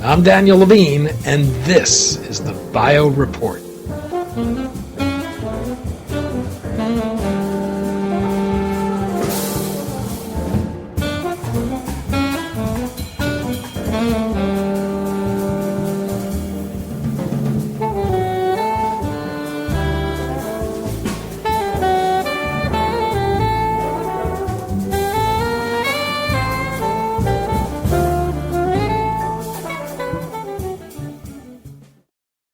I'm Daniel Levine, and this is the Bio Report.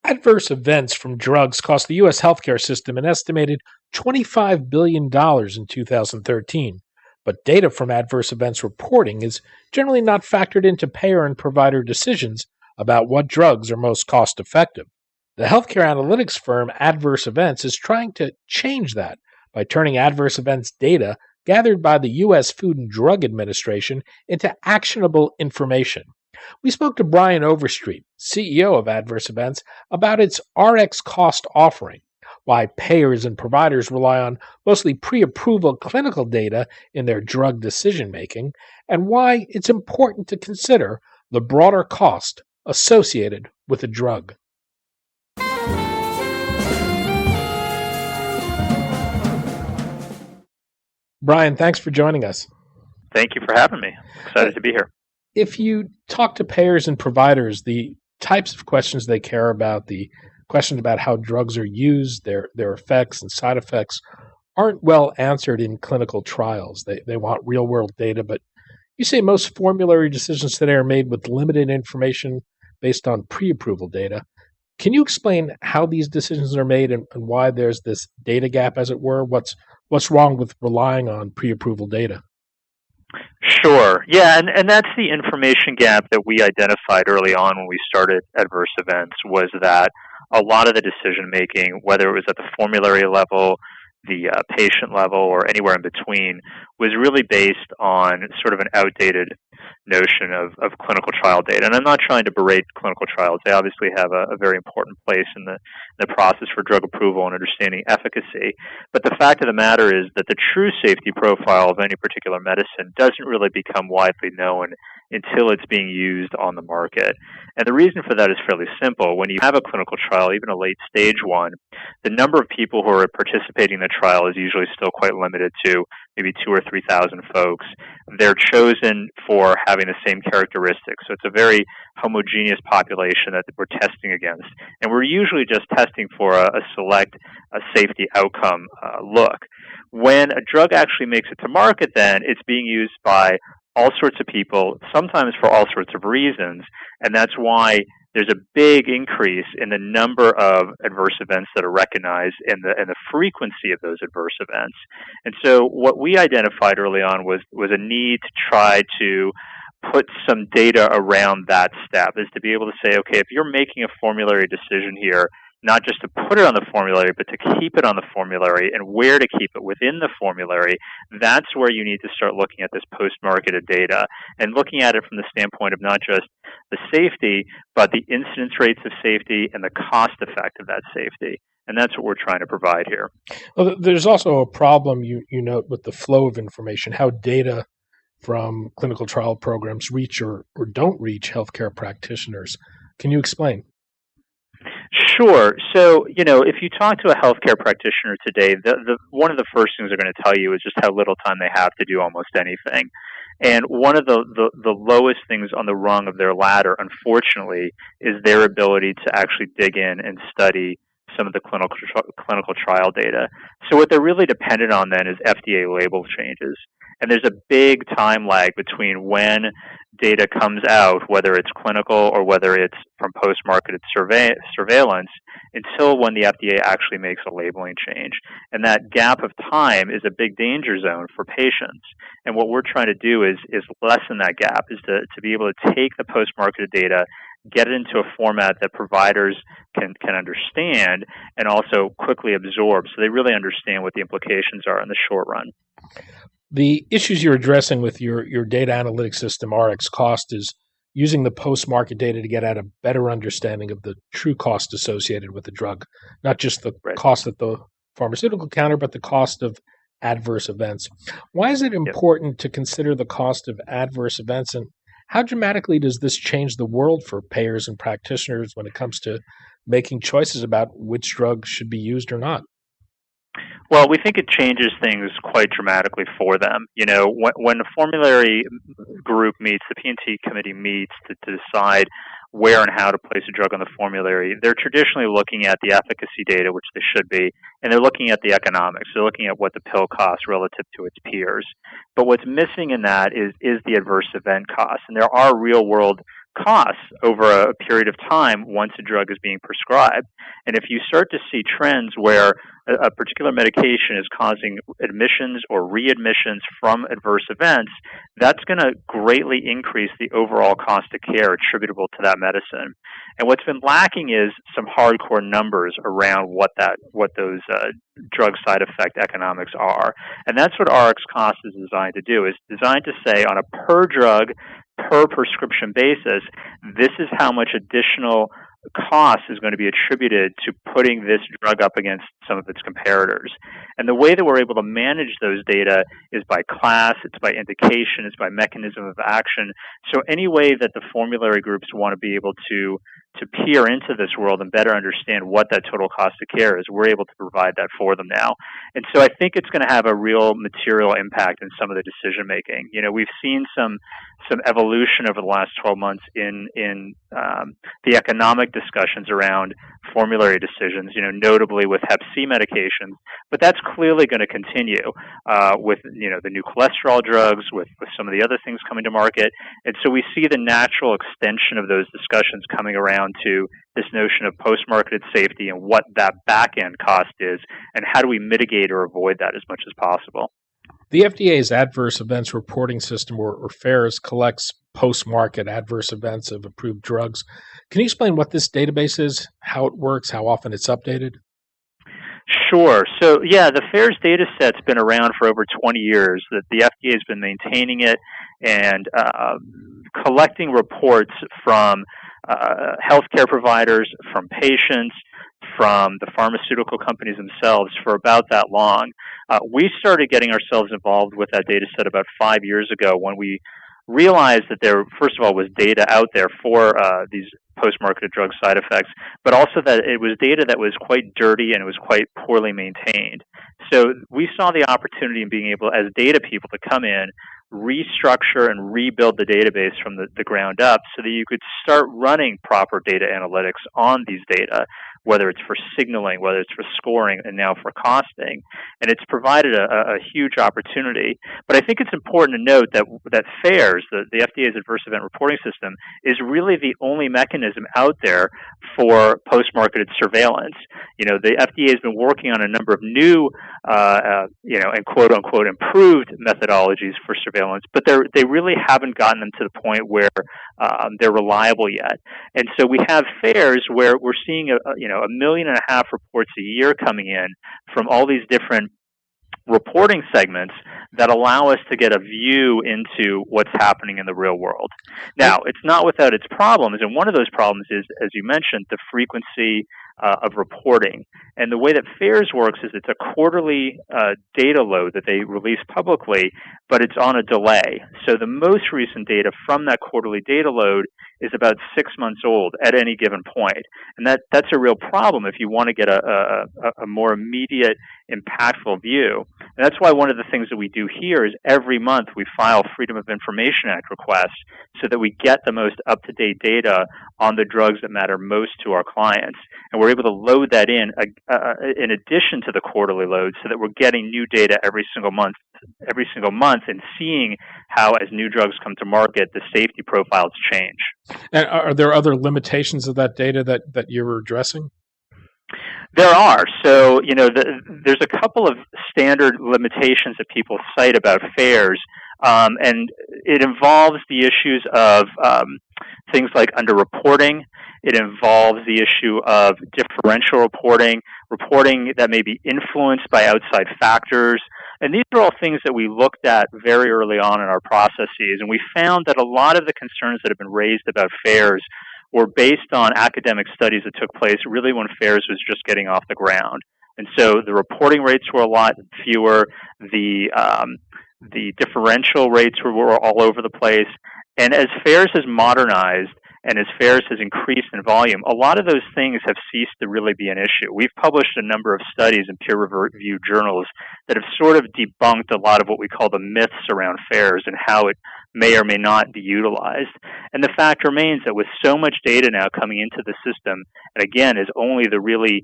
Adverse events from drugs cost the U.S. healthcare system an estimated $25 billion in 2013, but data from adverse events reporting is generally not factored into payer and provider decisions about what drugs are most cost-effective. The healthcare analytics firm AdverseEvents is trying to change that by turning adverse events data gathered by the U.S. Food and Drug Administration into actionable information. We spoke to Brian Overstreet, CEO of AdverseEvents, about its RxCost offering, why payers and providers rely on mostly pre-approval clinical data in their drug decision-making, and why it's important to consider the broader cost associated with a drug. Brian, thanks for joining us. Thank you for having me. Excited to be here. If you talk to payers and providers, the types of questions they care about, the questions about how drugs are used, their effects and side effects, aren't well answered in clinical trials. They want real-world data, but you say most formulary decisions today are made with limited information based on pre-approval data. Can you explain how these decisions are made and why there's this data gap, as it were? What's wrong with relying on pre-approval data? Sure. Yeah, and that's the information gap that we identified early on when we started AdverseEvents, was that a lot of the decision-making, whether it was at the formulary level, the patient level, or anywhere in between, was really based on sort of an outdated notion of clinical trial data. And I'm not trying to berate clinical trials. They obviously have a very important place in the process for drug approval and understanding efficacy. But the fact of the matter is that the true safety profile of any particular medicine doesn't really become widely known until it's being used on the market. And the reason for that is fairly simple. When you have a clinical trial, even a late stage one, the number of people who are participating in the trial is usually still quite limited to maybe 2,000 or 3,000 folks. They're chosen for having the same characteristics. So it's a very homogeneous population that we're testing against. And we're usually just testing for a select safety outcome look. When a drug actually makes it to market, then it's being used by all sorts of people, sometimes for all sorts of reasons, and that's why there's a big increase in the number of adverse events that are recognized and the frequency of those adverse events. And so what we identified early on was a need to try to put some data around that step, is to be able to say, okay, if you're making a formulary decision here, not just to put it on the formulary, but to keep it on the formulary and where to keep it within the formulary, that's where you need to start looking at this post-marketed data and looking at it from the standpoint of not just the safety, but the incidence rates of safety and the cost effect of that safety. And that's what we're trying to provide here. Well, there's also a problem you note with the flow of information, how data from clinical trial programs reach or don't reach healthcare practitioners. Can you explain? Sure. So, if you talk to a healthcare practitioner today, one of the first things they're going to tell you is just how little time they have to do almost anything. And one of the lowest things on the rung of their ladder, unfortunately, is their ability to actually dig in and study some of the clinical trial data. So what they're really dependent on then is FDA label changes. And there's a big time lag between when data comes out, whether it's clinical or whether it's from post-marketed surveillance, until when the FDA actually makes a labeling change. And that gap of time is a big danger zone for patients. And what we're trying to do is lessen that gap, is to be able to take the post-marketed data, get it into a format that providers can understand and also quickly absorb, so they really understand what the implications are in the short run. The issues you're addressing with your data analytics system, RxCost, is using the post-market data to get at a better understanding of the true cost associated with the drug, not just the cost at the pharmaceutical counter, but the cost of adverse events. Why is it important to consider the cost of adverse events, and How dramatically does this change the world for payers and practitioners when it comes to making choices about which drugs should be used or not? Well, we think it changes things quite dramatically for them. When a formulary group meets, the P&T committee meets to decide where and how to place a drug on the formulary, they're traditionally looking at the efficacy data, which they should be, and they're looking at the economics. They're looking at what the pill costs relative to its peers. But what's missing in that is the adverse event costs. And there are real-world costs over a period of time once a drug is being prescribed. And if you start to see trends where a particular medication is causing admissions or readmissions from adverse events, that's going to greatly increase the overall cost of care attributable to that medicine. And what's been lacking is some hardcore numbers around what those drug side effect economics are. And that's what RxCost is designed to do. It's designed to say on a per drug, per prescription basis, this is how much additional cost is going to be attributed to putting this drug up against some of its comparators. And the way that we're able to manage those data is by class, it's by indication, it's by mechanism of action. So any way that the formulary groups want to be able to peer into this world and better understand what that total cost of care is, we're able to provide that for them now. And so I think it's going to have a real material impact in some of the decision making. We've seen some evolution over the last 12 months in the economic discussions around formulary decisions, notably with Hep C medications, but that's clearly going to continue with the new cholesterol drugs, with some of the other things coming to market. And so we see the natural extension of those discussions coming around to this notion of post-marketed safety and what that back-end cost is, and how do we mitigate or avoid that as much as possible. The FDA's Adverse Events Reporting System, or FAERS, collects post-market adverse events of approved drugs. Can you explain what this database is, how it works, how often it's updated? Sure. So, the FAERS data set's been around for over 20 years. The FDA has been maintaining it and collecting reports from healthcare providers, from patients, from the pharmaceutical companies themselves for about that long. We started getting ourselves involved with that data set about 5 years ago when we realized that there, first of all, was data out there for these post-marketed drug side effects, but also that it was data that was quite dirty and it was quite poorly maintained. So we saw the opportunity in being able, as data people, to come in, restructure and rebuild the database from the ground up so that you could start running proper data analytics on these data, whether it's for signaling, whether it's for scoring, and now for costing. And it's provided a huge opportunity. But I think it's important to note that FAERS, the FDA's Adverse Event Reporting System, is really the only mechanism out there for post-marketed surveillance. The FDA has been working on a number of new, and quote-unquote improved methodologies for surveillance, but they really haven't gotten them to the point where they're reliable yet. And so we have FAERS where we're seeing a 1.5 million reports a year coming in from all these different reporting segments that allow us to get a view into what's happening in the real world. Now, it's not without its problems, and one of those problems is, as you mentioned, the frequency of reporting. And the way that FAERS works is it's a quarterly data load that they release publicly, but it's on a delay. So the most recent data from that quarterly data load is about 6 months old at any given point. And that's a real problem if you want to get a more immediate, impactful view. And that's why one of the things that we do here is every month we file Freedom of Information Act requests so that we get the most up-to-date data on the drugs that matter most to our clients. And we're able to load that in addition to the quarterly load so that we're getting new data every single month and seeing how, as new drugs come to market, the safety profiles change. And are there other limitations of that data that you're addressing? There are. So, there's a couple of standard limitations that people cite about FAERS, and it involves the issues of things like underreporting. It involves the issue of differential reporting that may be influenced by outside factors. And these are all things that we looked at very early on in our processes, and we found that a lot of the concerns that have been raised about FAERS were based on academic studies that took place really when FAERS was just getting off the ground. And so the reporting rates were a lot fewer, the differential rates were all over the place, And as FAERS has modernized and as FAERS has increased in volume, a lot of those things have ceased to really be an issue. We've published a number of studies in peer-reviewed journals that have sort of debunked a lot of what we call the myths around FAERS and how it may or may not be utilized. And the fact remains that with so much data now coming into the system, and again, is only the really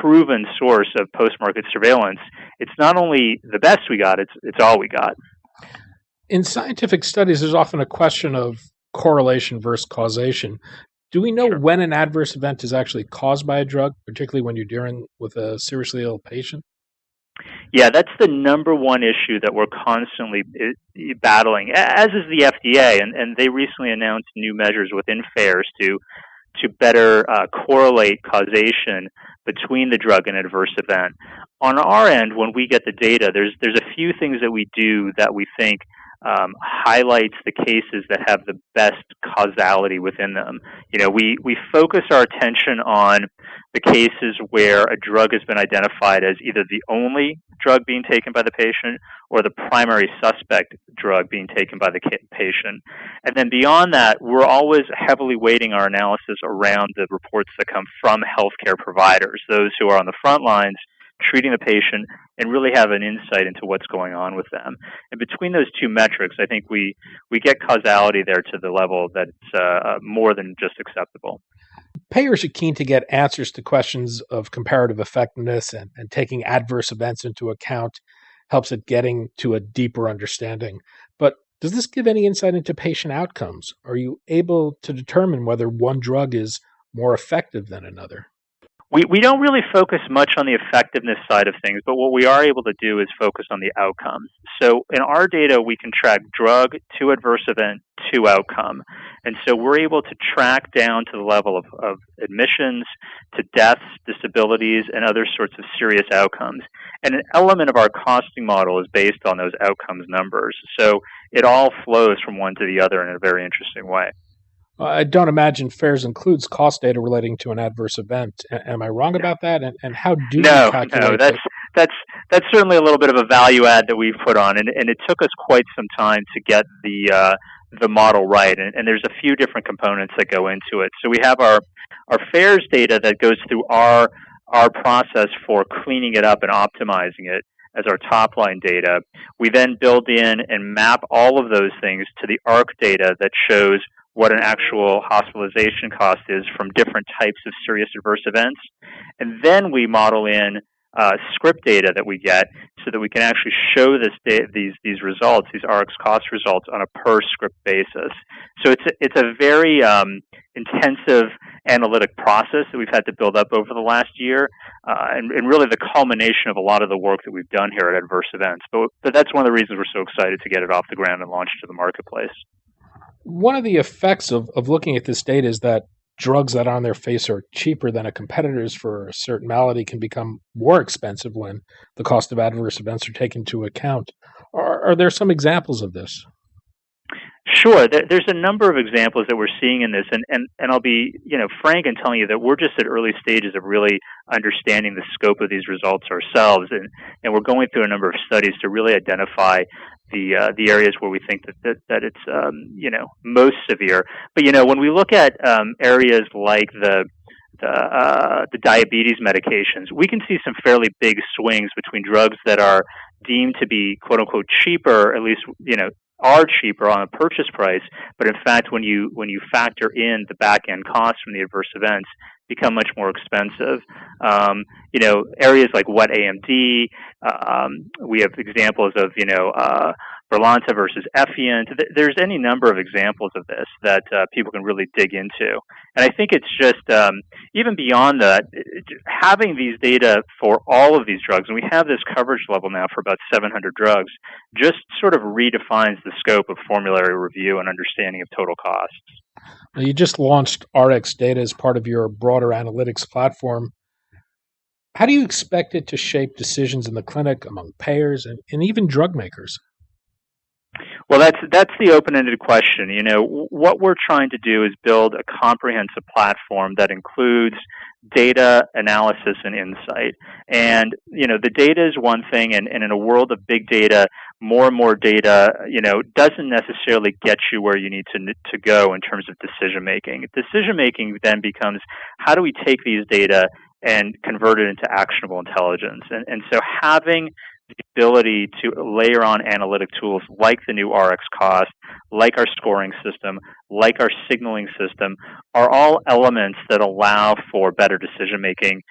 proven source of post-market surveillance, it's not only the best we got, it's all we got. In scientific studies, there's often a question of correlation versus causation. Do we know Sure. when an adverse event is actually caused by a drug, particularly when you're dealing with a seriously ill patient? Yeah, that's the number one issue that we're constantly battling, as is the FDA, and they recently announced new measures within FAERS to better correlate causation between the drug and adverse event. On our end, when we get the data, there's a few things that we do that we think highlights the cases that have the best causality within them. We focus our attention on the cases where a drug has been identified as either the only drug being taken by the patient or the primary suspect drug being taken by the patient. And then beyond that, we're always heavily weighting our analysis around the reports that come from healthcare providers, those who are on the front lines treating the patient and really have an insight into what's going on with them. And between those two metrics, I think we get causality there to the level that's more than just acceptable. Payers are keen to get answers to questions of comparative effectiveness, and taking adverse events into account helps at getting to a deeper understanding. But does this give any insight into patient outcomes? Are you able to determine whether one drug is more effective than another? We don't really focus much on the effectiveness side of things, but what we are able to do is focus on the outcomes. So in our data, we can track drug to adverse event to outcome. And so we're able to track down to the level of admissions, to deaths, disabilities, and other sorts of serious outcomes. And an element of our costing model is based on those outcomes numbers. So it all flows from one to the other in a very interesting way. I don't imagine FAERS includes cost data relating to an adverse event. Am I wrong about that? And how do you calculate No, that's certainly a little bit of a value add that we've put on, and it took us quite some time to get the model right. And there's a few different components that go into it. So we have our FAERS data that goes through our process for cleaning it up and optimizing it as our top line data. We then build in and map all of those things to the ARC data that shows what an actual hospitalization cost is from different types of serious adverse events. And then we model in script data that we get so that we can actually show these results, these RxCost results, on a per script basis. So it's a very intensive analytic process that we've had to build up over the last year, and really the culmination of a lot of the work that we've done here at Adverse Events. But that's one of the reasons we're so excited to get it off the ground and launch it to the marketplace. One of the effects of looking at this data is that drugs that on their face are cheaper than a competitor's for a certain malady can become more expensive when the cost of adverse events are taken into account. Are there some examples of this? Sure. There's a number of examples that we're seeing in this, and I'll be frank in telling you that we're just at early stages of really understanding the scope of these results ourselves, and we're going through a number of studies to really identify the areas where we think that it's most severe. But when we look at areas like the diabetes medications, we can see some fairly big swings between drugs that are deemed to be quote unquote cheaper, at least are cheaper on a purchase price, but in fact when you factor in the back end costs from the adverse events, become much more expensive. Areas like wet AMD, we have examples of Berlanta versus Effient. There's any number of examples of this that people can really dig into. And I think it's just, even beyond that, having these data for all of these drugs, and we have this coverage level now for about 700 drugs, just sort of redefines the scope of formulary review and understanding of total costs. Now, you just launched Rx Data as part of your broader analytics platform. How do you expect it to shape decisions in the clinic among payers and even drug makers? Well, that's the open-ended question. What we're trying to do is build a comprehensive platform that includes data analysis and insight. And the data is one thing, and in a world of big data, more and more data, doesn't necessarily get you where you need to go in terms of decision making. Decision making then becomes, how do we take these data and convert it into actionable intelligence? And so having the ability to layer on analytic tools like the new RxCost, like our scoring system, like our signaling system, are all elements that allow for better decision making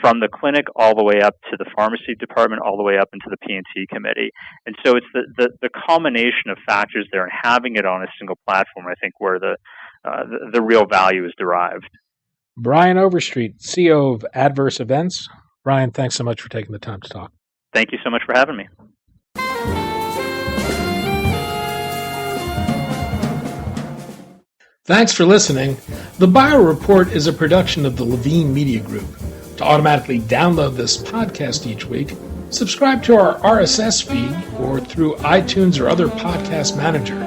from the clinic all the way up to the pharmacy department, all the way up into the P&T committee. And so it's the culmination of factors there, and having it on a single platform, I think, where the real value is derived. Brian Overstreet, CEO of AdverseEvents. Brian, thanks so much for taking the time to talk. Thank you so much for having me. Thanks for listening. The Bio Report is a production of the Levine Media Group. To automatically download this podcast each week, subscribe to our RSS feed or through iTunes or other podcast manager.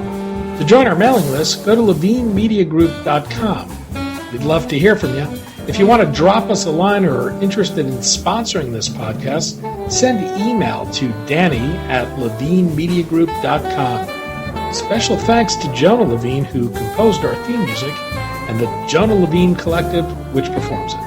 To join our mailing list, go to levinemediagroup.com. We'd love to hear from you. If you want to drop us a line or are interested in sponsoring this podcast, send email to danny@levinemediagroup.com. Special thanks to Jonah Levine, who composed our theme music, and the Jonah Levine Collective, which performs it.